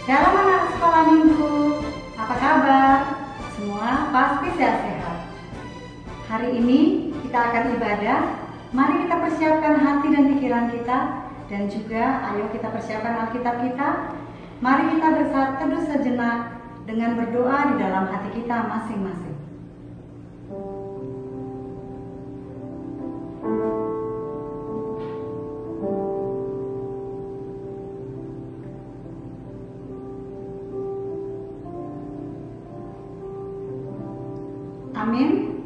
Shalom anak sekolah minggu, apa kabar? Semua pasti sehat-sehat. Hari ini kita akan ibadah. Mari kita persiapkan hati dan pikiran kita, dan juga ayo kita persiapkan Alkitab kita. Mari kita bersatu teduh sejenak dengan berdoa di dalam hati kita masing-masing. Amin.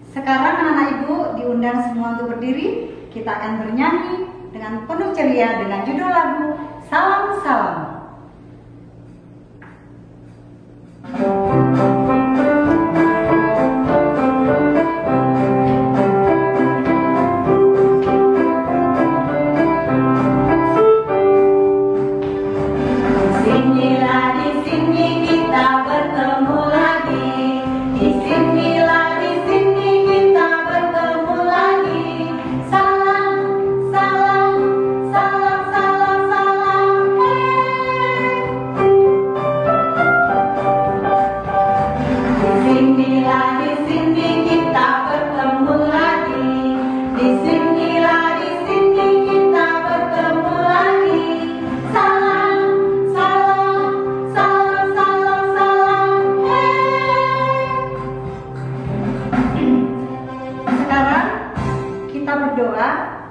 Sekarang anak-anak ibu diundang semua untuk berdiri. Kita akan bernyanyi dengan penuh ceria dengan judul lagu Salam Salam.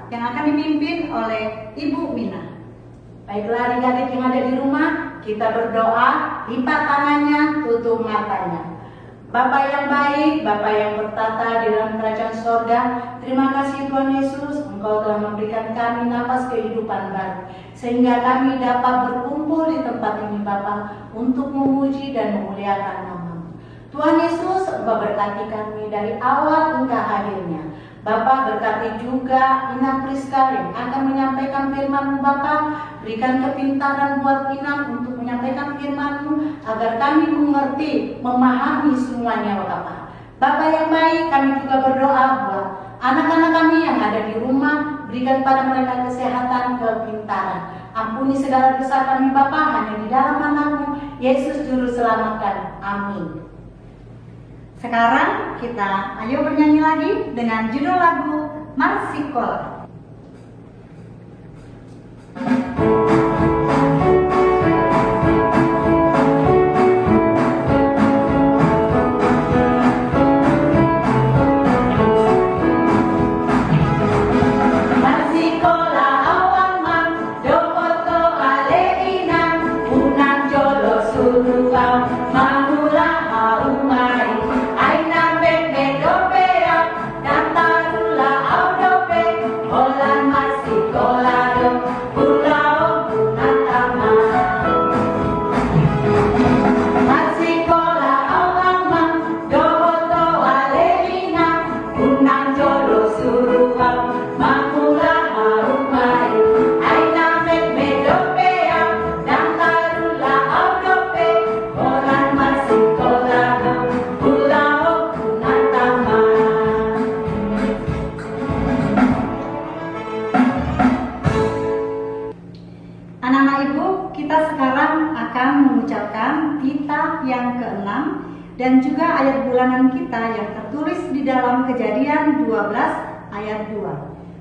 Yang akan dipimpin oleh Ibu Mina. Baiklah adik-adik yang ada di rumah, kita berdoa, lipat tangannya, tutup matanya. Bapa yang baik, Bapa yang bertata di dalam kerajaan sorga, terima kasih Tuhan Yesus, Engkau telah memberikan kami nafas kehidupan baru, sehingga kami dapat berkumpul di tempat ini Bapa, untuk memuji dan memuliakan nama-Mu. Tuhan Yesus, Engkau berkati kami dari awal hingga akhirnya. Bapa, berkati juga Ina Priska yang akan menyampaikan firman-Mu Bapa. Berikan kepintaran buat Ina untuk menyampaikan firman-Mu agar kami mengerti, memahami semuanya Bapa. Bapa yang baik, kami juga berdoa buat anak-anak kami yang ada di rumah. Berikan pada mereka kesehatan, kepintaran. Ampuni segala dosa kami Bapa, hanya di dalam nama-Mu Yesus Juru Selamat. Amin. Sekarang kita ayo bernyanyi lagi dengan judul lagu Marsikola. Yang ke-6 dan juga ayat bulanan kita yang tertulis di dalam Kejadian 12 ayat 2.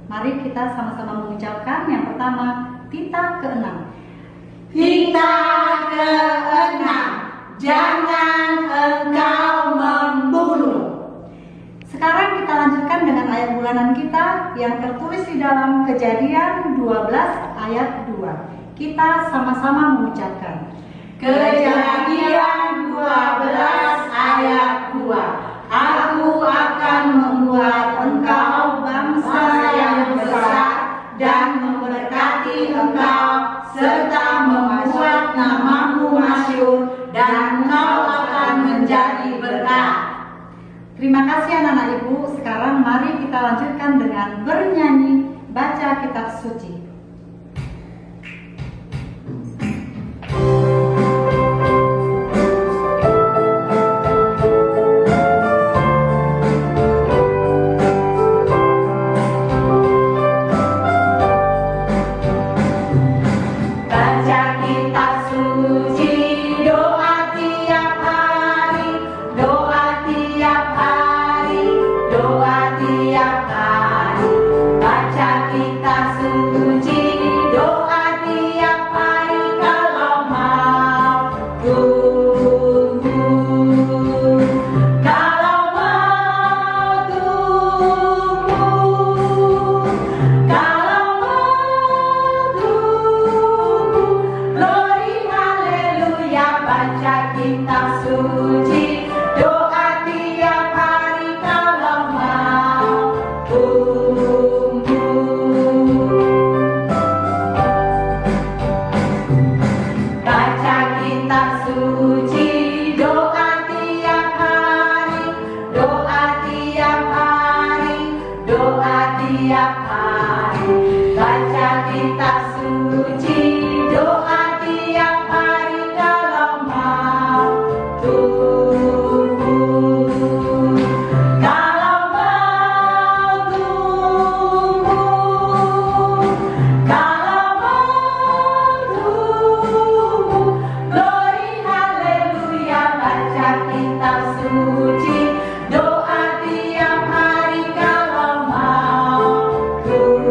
Mari kita sama-sama mengucapkan yang pertama, Tita ke-6. Tita ke-6, jangan engkau membunuh. Sekarang kita lanjutkan dengan ayat bulanan kita yang tertulis di dalam Kejadian 12 ayat 2. Kita sama-sama mengucapkan Kejadian 12 ayat 2. Aku akan membuat engkau bangsa yang besar dan memberkati engkau serta membuat namamu masyhur dan engkau akan menjadi berkat. Terima kasih anak-anak ibu. Sekarang mari kita lanjutkan dengan bernyanyi baca kitab suci. Baca kitab suci. Baca kitab suci, doa tiap hari kalau mau tumbuh. Kalau mau tumbuh, kalau mau tumbuh, glory haleluya. Baca kitab suci, doa tiap hari kalau mau tumbuh.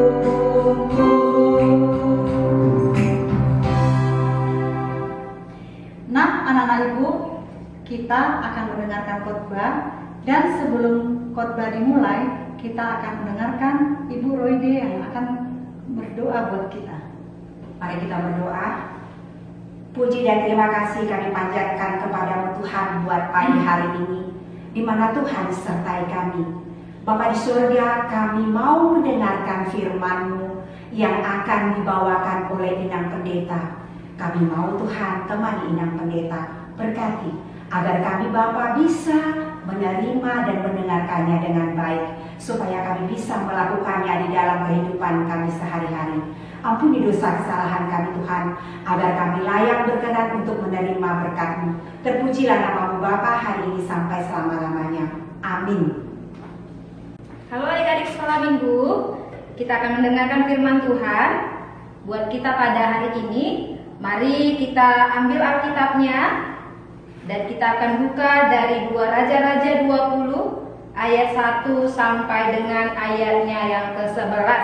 Nah, anak-anak ibu, kita akan mendengarkan khotbah, dan sebelum khotbah dimulai, kita akan mendengarkan Ibu Roide yang akan berdoa buat kita. Mari kita berdoa. Puji dan terima kasih kami panjatkan kepada Tuhan buat pagi hari ini, di mana Tuhan sertai kami. Bapa di surga, kami mau mendengarkan firman-Mu yang akan dibawakan oleh Inang Pendeta. Kami mau Tuhan temani Inang Pendeta, berkati agar kami Bapa bisa menerima dan mendengarkannya dengan baik, supaya kami bisa melakukannya di dalam kehidupan kami sehari-hari. Ampuni dosa kesalahan kami Tuhan, agar kami layak berkenan untuk menerima berkat-Mu. Terpujilah nama-Mu Bapa hari ini sampai selama-lamanya. Amin. Halo adik-adik sekolah minggu, kita akan mendengarkan firman Tuhan buat kita pada hari ini. Mari kita ambil Alkitabnya dan kita akan buka dari 2 Raja-Raja 20 ayat 1 sampai dengan ayatnya yang ke-11.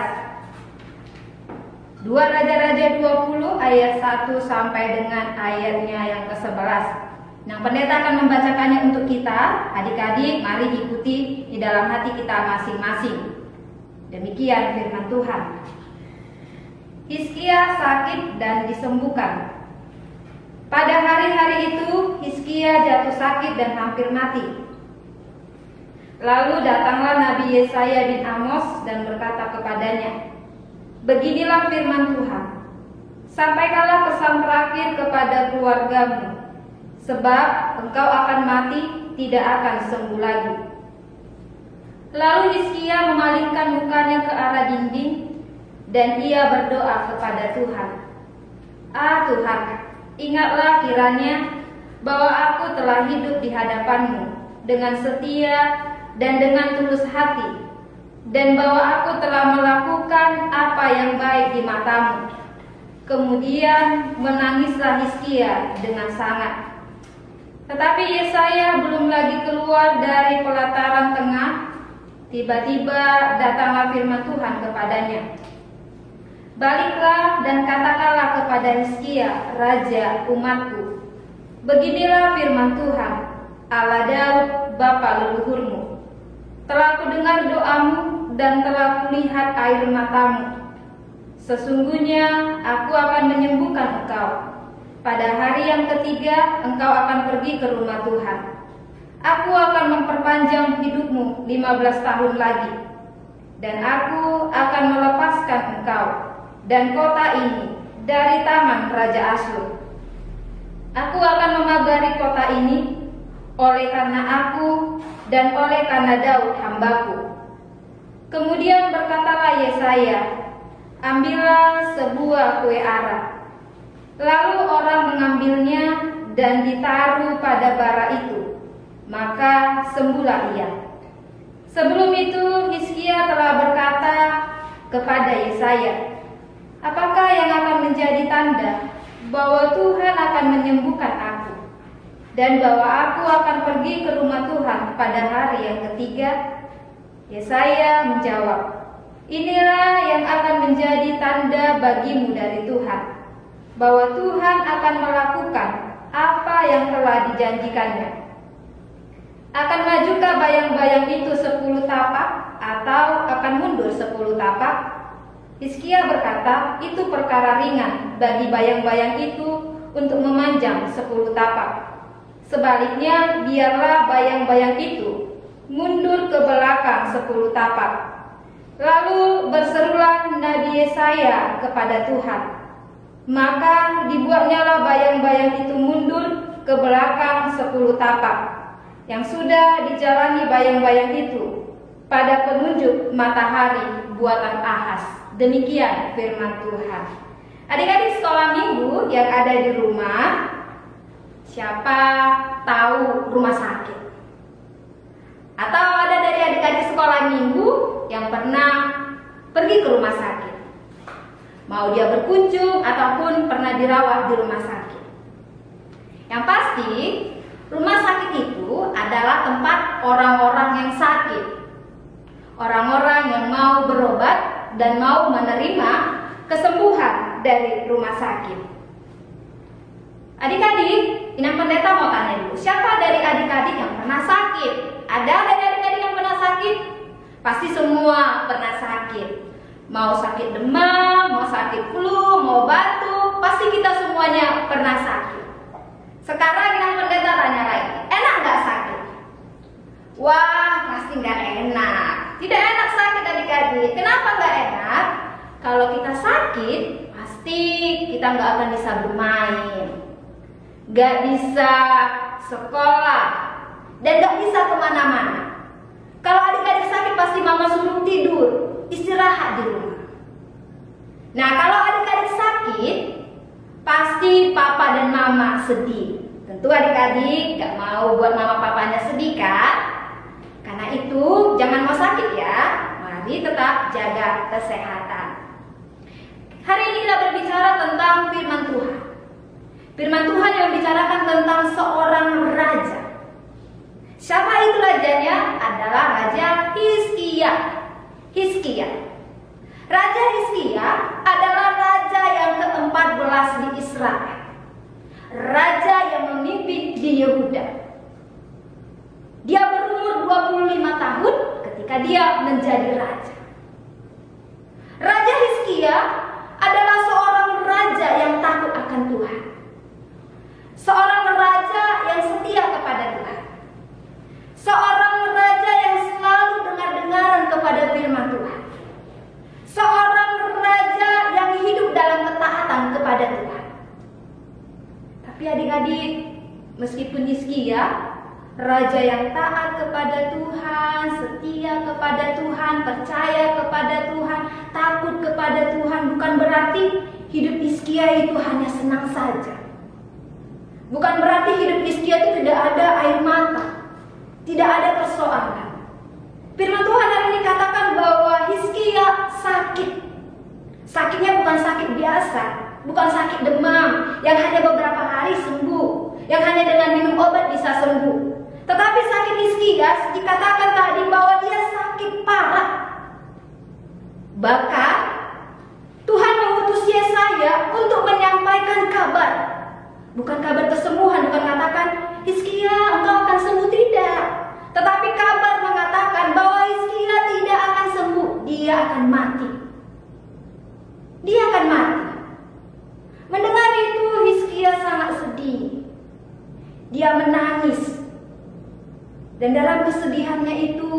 2 Raja-Raja 20 ayat 1 sampai dengan ayatnya yang ke-11. Yang pendeta akan membacakannya untuk kita. Adik-adik, mari ikuti di dalam hati kita masing-masing. Demikian firman Tuhan. Hizkia sakit dan disembuhkan. Pada hari-hari itu Hizkia jatuh sakit dan hampir mati. Lalu datanglah Nabi Yesaya bin Amos dan berkata kepadanya, "Beginilah firman Tuhan, sampaikanlah pesan terakhir kepada keluargamu, sebab engkau akan mati, tidak akan sembuh lagi." Lalu Hizkia memalingkan mukanya ke arah dinding dan ia berdoa kepada Tuhan, "Ah Tuhan, ingatlah kiranya bahwa aku telah hidup di hadapan-Mu dengan setia dan dengan tulus hati, dan bahwa aku telah melakukan apa yang baik di mata-Mu." Kemudian menangislah Hizkia dengan sangat. Tetapi Yesaya belum lagi keluar dari pelataran tengah, tiba-tiba datanglah firman Tuhan kepadanya, "Baliklah dan katakanlah kepada Hizkia, raja umatku, beginilah firman Tuhan, Allah Daud, bapa leluhurmu. Telah kudengar doamu dan telah kulihat air matamu. Sesungguhnya aku akan menyembuhkan engkau. Pada hari yang ketiga engkau akan pergi ke rumah Tuhan. Aku akan memperpanjang hidupmu 15 tahun lagi, dan aku akan melepaskan engkau dan kota ini dari tangan Raja Asyur. Aku akan memagari kota ini oleh karena aku dan oleh karena Daud hambaku." Kemudian berkatalah Yesaya, "Ambillah sebuah kue ara." Lalu orang mengambilnya dan ditaruh pada bara itu, maka sembuhlah ia. Sebelum itu Hizkia telah berkata kepada Yesaya, "Apakah yang akan menjadi tanda bahwa Tuhan akan menyembuhkan aku, dan bahwa aku akan pergi ke rumah Tuhan pada hari yang ketiga?" Yesaya menjawab, "Inilah yang akan menjadi tanda bagimu dari Tuhan, bahwa Tuhan akan melakukan apa yang telah dijanjikannya. Akan majukah bayang-bayang itu 10 tapak, atau akan mundur 10 tapak?" Hizkia berkata, "Itu perkara ringan bagi bayang-bayang itu untuk memanjang 10 tapak. Sebaliknya, biarlah bayang-bayang itu mundur ke belakang 10 tapak." Lalu berserulah Nabi Yesaya kepada Tuhan. Maka dibuatnyalah bayang-bayang itu mundur ke belakang 10 tapak, yang sudah dijalani bayang-bayang itu pada penunjuk matahari, buatan Ahas. Demikian firman Tuhan. Adik-adik sekolah minggu yang ada di rumah, siapa tahu rumah sakit? Atau ada dari adik-adik sekolah minggu yang pernah pergi ke rumah sakit? Mau dia berkunjung ataupun pernah dirawat di rumah sakit? Yang pasti, rumah sakit itu adalah tempat orang-orang yang sakit. Orang-orang yang mau berobat dan mau menerima kesembuhan dari rumah sakit. Adik-adik, Inang Pendeta mau tanya dulu, siapa dari adik-adik yang pernah sakit? Ada dari adik-adik yang pernah sakit? Pasti semua pernah sakit. Mau sakit demam, mau sakit flu, mau batuk, pasti kita semuanya pernah sakit. Sekarang Inang Pendeta tanya lagi, enak nggak sakit? Wah, pasti nggak enak. Tidak enak sakit adik-adik. Kenapa nggak enak? Kalau kita sakit, pasti kita nggak akan bisa bermain, nggak bisa sekolah, dan nggak bisa kemana-mana. Kalau adik-adik sakit, pasti mama suruh tidur, istirahat di rumah. Nah, kalau adik-adik sakit, pasti papa dan mama sedih. Tentu adik-adik gak mau buat mama papanya sedih kan? Karena itu jangan mau sakit ya. Mari tetap jaga kesehatan. Hari ini kita berbicara tentang firman Tuhan. Firman Tuhan yang membicarakan tentang seorang raja. Siapa itu rajanya? Adalah Raja Hizkia. Raja Hizkia adalah raja yang ke-14 di Israel. Raja yang memimpin di Yehuda. Dia berumur 25 tahun ketika dia menjadi raja. Raja Hizkia adalah seorang raja yang takut akan Tuhan. Seorang raja yang setia kepada Tuhan. Seorang raja yang selalu dengar-dengaran kepada firman Tuhan. Seorang raja yang hidup dalam ketaatan kepada Tuhan. Tapi adik-adik, meskipun Hizkia raja yang taat kepada Tuhan, setia kepada Tuhan, percaya kepada Tuhan, takut kepada Tuhan, bukan berarti hidup Hizkia itu hanya senang saja. Bukan berarti hidup Hizkia itu tidak ada air mata, tidak ada persoalan. Firman Tuhan hari ini katakan bahwa Hizkia sakit. Sakitnya bukan sakit biasa, bukan sakit demam yang hanya beberapa hari sembuh, yang hanya dengan minum obat bisa sembuh. Tetapi sakit Hizkia dikatakan tadi bahwa dia sakit parah. Bahkan Tuhan mengutus Yesaya untuk menyampaikan kabar. Bukan kabar kesembuhan, bukan katakan Hizkia engkau akan sembuh, tidak. Tetapi kabar mengatakan bahwa Hizkia tidak akan sembuh, dia akan mati. Dia akan mati. Mendengar itu Hizkia sangat sedih. Dia menangis. Dan dalam kesedihannya itu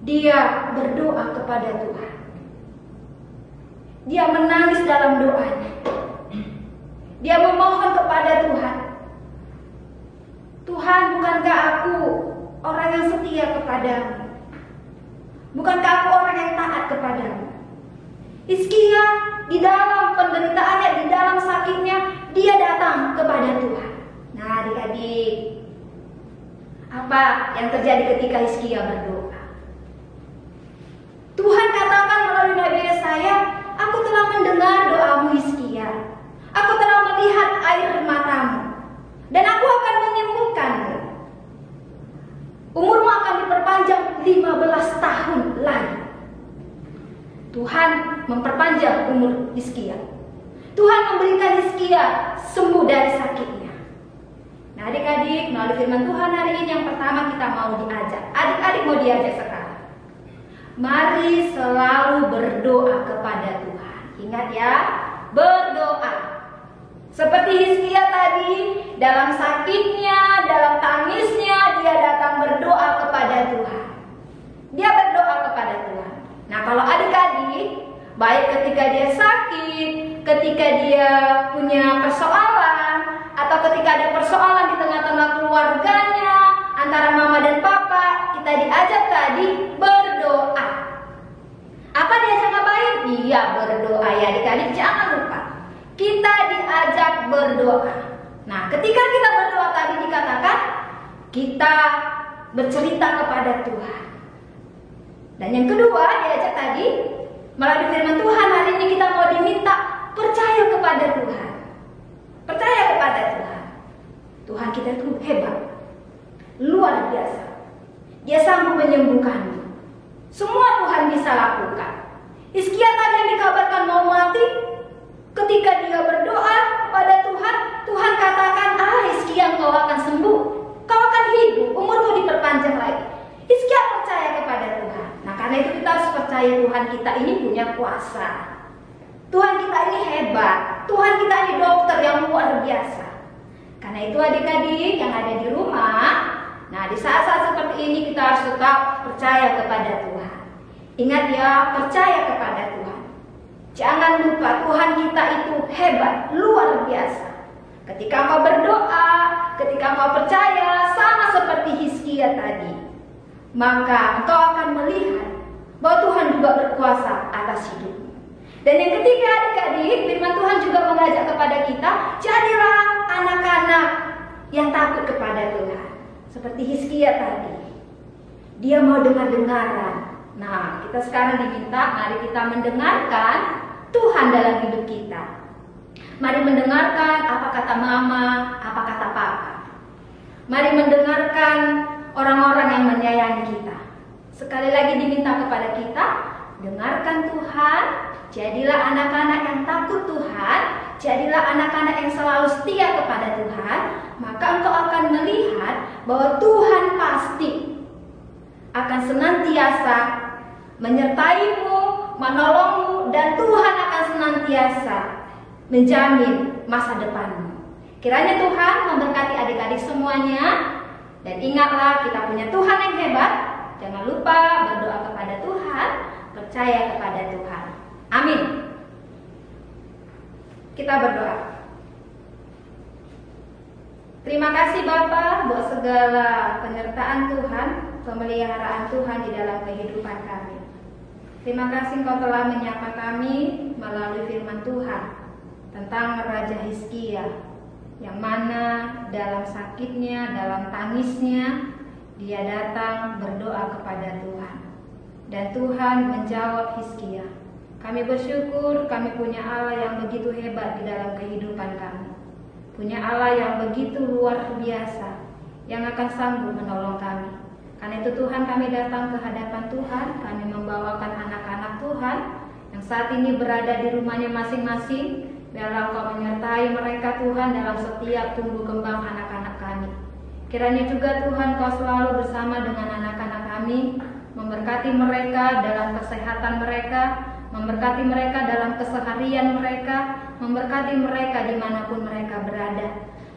dia berdoa kepada Tuhan. Dia menangis dalam doanya. Dia memohon kepada Tuhan. Tuhan, bukankah aku orang yang setia kepadamu? Bukankah aku orang yang taat kepadamu? Hizkia di dalam penderitaannya, di dalam sakitnya, dia datang kepada Tuhan. Nah adik-adik, apa yang terjadi ketika Hizkia berdoa? Tuhan katakan melalui Nabi Yesaya, aku telah mendengar doamu Hizkia. Aku telah melihat air matamu. Dan aku akan menyembuhkanmu. Umurmu akan diperpanjang 15 tahun lagi. Tuhan memperpanjang umur Hizkia. Tuhan memberikan Hizkia sembuh dari sakitnya. Nah adik-adik, melalui firman Tuhan hari ini yang pertama kita mau diajak. Adik-adik mau diajak sekarang. Mari selalu berdoa kepada Tuhan. Ingat ya, berdoa. Seperti Hizkia tadi, dalam sakitnya, dalam tangisnya, dia datang berdoa kepada Tuhan. Dia berdoa kepada Tuhan. Nah kalau adik-adik, baik ketika dia sakit, ketika dia punya persoalan, atau ketika ada persoalan di tengah-tengah keluarganya, antara mama dan papa, kita diajak tadi berdoa. Apa diajak ngapain? Iya, berdoa ya adik-adik, jangan lupa. Kita diajak berdoa. Nah, ketika kita berdoa tadi dikatakan kita bercerita kepada Tuhan. Dan yang kedua diajak tadi melalui firman Tuhan, hari ini kita mau diminta percaya kepada Tuhan. Percaya kepada Tuhan. Tuhan kita itu hebat, luar biasa. Dia sanggup menyembuhkanmu. Semua Tuhan bisa lakukan. Hizkia tadi yang dikabarkan mau mati, ketika dia berdoa kepada Tuhan, Tuhan katakan, Hizkia, engkau akan sembuh, kau akan hidup, umurmu diperpanjang lagi. Hizkia percaya kepada Tuhan. Nah, karena itu kita harus percaya Tuhan kita ini punya kuasa. Tuhan kita ini hebat. Tuhan kita ini dokter yang luar biasa. Karena itu adik-adik yang ada di rumah, nah di saat-saat seperti ini kita harus tetap percaya kepada Tuhan. Ingat ya, percaya kepada Tuhan. Jangan lupa Tuhan kita itu hebat, luar biasa. Ketika kau berdoa, ketika kau percaya sama seperti Hizkia tadi, maka engkau akan melihat bahwa Tuhan juga berkuasa atas hidupmu. Dan yang ketiga adik-adik, firman Tuhan juga mengajak kepada kita, jadilah anak-anak yang takut kepada Tuhan. Seperti Hizkia tadi, dia mau dengar-dengaran. Nah, kita sekarang diminta, mari kita mendengarkan Tuhan dalam hidup kita. Mari mendengarkan apa kata mama, apa kata papa. Mari mendengarkan orang-orang yang menyayangi kita. Sekali lagi diminta kepada kita, dengarkan Tuhan, jadilah anak-anak yang takut Tuhan, jadilah anak-anak yang selalu setia kepada Tuhan, maka engkau akan melihat bahwa Tuhan pasti akan senantiasa menyertaimu, menolongmu, dan Tuhan akan senantiasa menjamin masa depanmu. Kiranya Tuhan memberkati adik-adik semuanya, dan ingatlah kita punya Tuhan yang hebat. Jangan lupa berdoa kepada Tuhan, percaya kepada Tuhan. Amin. Kita berdoa. Terima kasih Bapa buat segala penyertaan Tuhan, pemeliharaan Tuhan di dalam kehidupan kami. Terima kasih Engkau telah menyapa kami melalui firman Tuhan tentang Raja Hizkia, yang mana dalam sakitnya, dalam tangisnya, dia datang berdoa kepada Tuhan. Dan Tuhan menjawab Hizkia. Kami bersyukur kami punya Allah yang begitu hebat di dalam kehidupan kami. Punya Allah yang begitu luar biasa, yang akan sanggup menolong kami. Karena itu Tuhan, kami datang ke hadapan Tuhan. Kami membawakan anak-anak Tuhan yang saat ini berada di rumahnya masing-masing. Biarlah Engkau menyertai mereka Tuhan dalam setiap tumbuh kembang anak-anak kami. Kiranya juga Tuhan Kau selalu bersama dengan anak-anak kami, memberkati mereka dalam kesehatan mereka, memberkati mereka dalam keseharian mereka, memberkati mereka dimanapun mereka berada,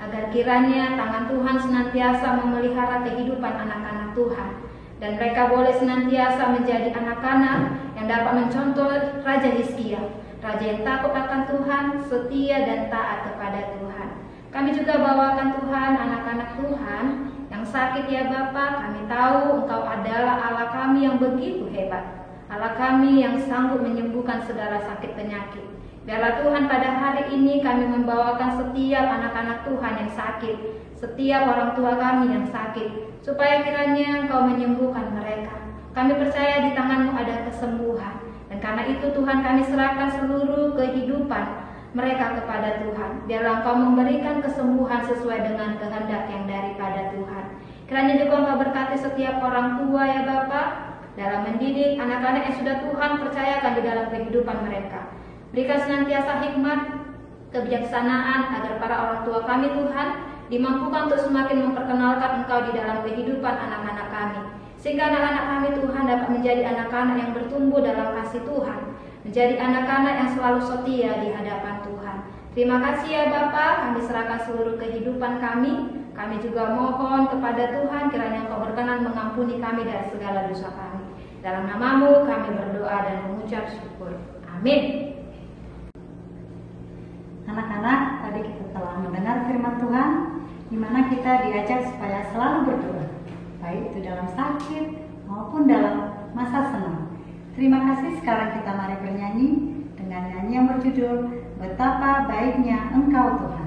agar kiranya tangan Tuhan senantiasa memelihara kehidupan anak-anak Tuhan, dan mereka boleh senantiasa menjadi anak-anak yang dapat mencontoh Raja Hizkia, Raja yang takut akan Tuhan, setia dan taat kepada Tuhan. Kami juga bawakan Tuhan anak-anak Tuhan yang sakit ya Bapa. Kami tahu Engkau adalah Allah kami yang begitu hebat, Allah kami yang sanggup menyembuhkan segala sakit penyakit. Biarlah Tuhan pada hari ini kami membawakan setiap anak-anak Tuhan yang sakit, setiap orang tua kami yang sakit, supaya kiranya Engkau menyembuhkan mereka. Kami percaya di tangan-Mu ada kesembuhan, dan karena itu Tuhan kami serahkan seluruh kehidupan mereka kepada Tuhan. Biarlah Engkau memberikan kesembuhan sesuai dengan kehendak yang daripada Tuhan. Kiranya juga Engkau berkati setiap orang tua ya Bapa, dalam mendidik anak-anak yang sudah Tuhan percayakan di dalam kehidupan mereka. Berikan senantiasa hikmat, kebijaksanaan agar para orang tua kami Tuhan dimampukan untuk semakin memperkenalkan Engkau di dalam kehidupan anak-anak kami, sehingga anak-anak kami Tuhan dapat menjadi anak-anak yang bertumbuh dalam kasih Tuhan, menjadi anak-anak yang selalu setia di hadapan Tuhan. Terima kasih ya Bapa, kami serahkan seluruh kehidupan kami. Kami juga mohon kepada Tuhan kiranya Engkau berkenan mengampuni kami dari segala dosa kami. Dalam nama-Mu kami berdoa dan mengucap syukur. Amin. Anak-anak, tadi kita telah mendengar firman Tuhan, di mana kita diajak supaya selalu berdoa, baik itu dalam sakit maupun dalam masa senang. Terima kasih. Sekarang kita mari bernyanyi dengan nyanyi yang berjudul Betapa Baiknya Engkau Tuhan.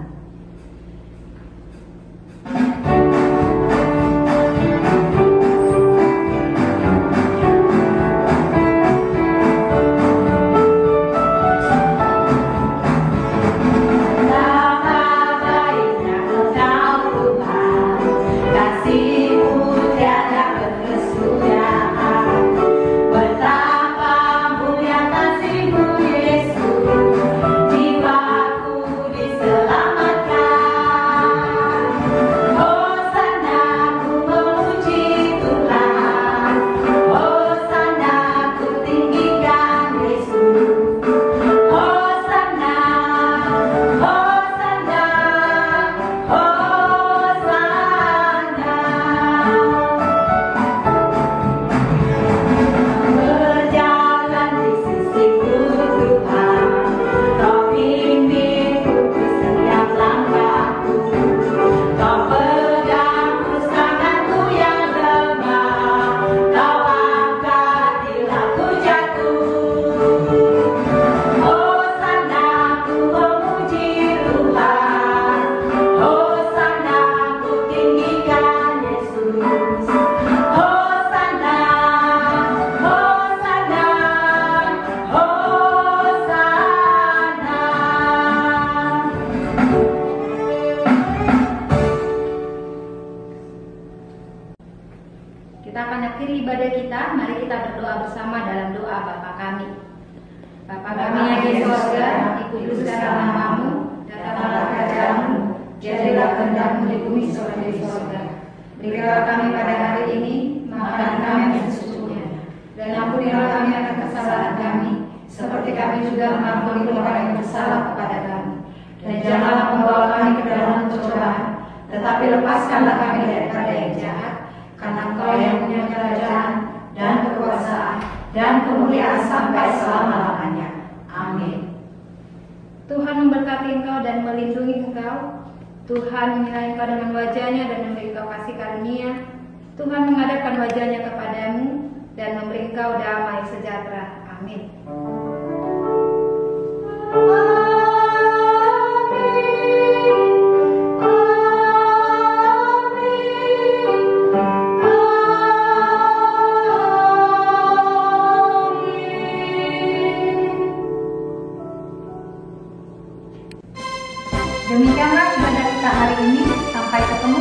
Kita akan akhiri ibadah kita. Mari kita berdoa bersama dalam doa Bapa kami. Bapa kami yang di sorga, dikuduskanlah namamu, datanglah kerajaanmu, jadilah kehendakmu di bumi seperti di sorga. Berikanlah kami pada hari ini makanan kami yang sesungguhnya, dan ampunilah kami akan kesalahan kami, seperti kami juga mengampuni orang yang bersalah kepada kami. Dan janganlah membawa kami ke dalam pencobaan, tetapi lepaskanlah kami daripada yang jahat. Karena Engkau yang punya kerajaan dan kekuasaan dan kemuliaan sampai selama-lamanya. Amin. Tuhan memberkati engkau dan melindungi engkau. Tuhan menyertai engkau dengan wajahnya dan memberi engkau kasih karunia. Tuhan menghadapkan wajahnya kepadamu dan memberi engkau damai sejahtera. Amin. Demikianlah ibadah kita hari ini. Sampai ketemu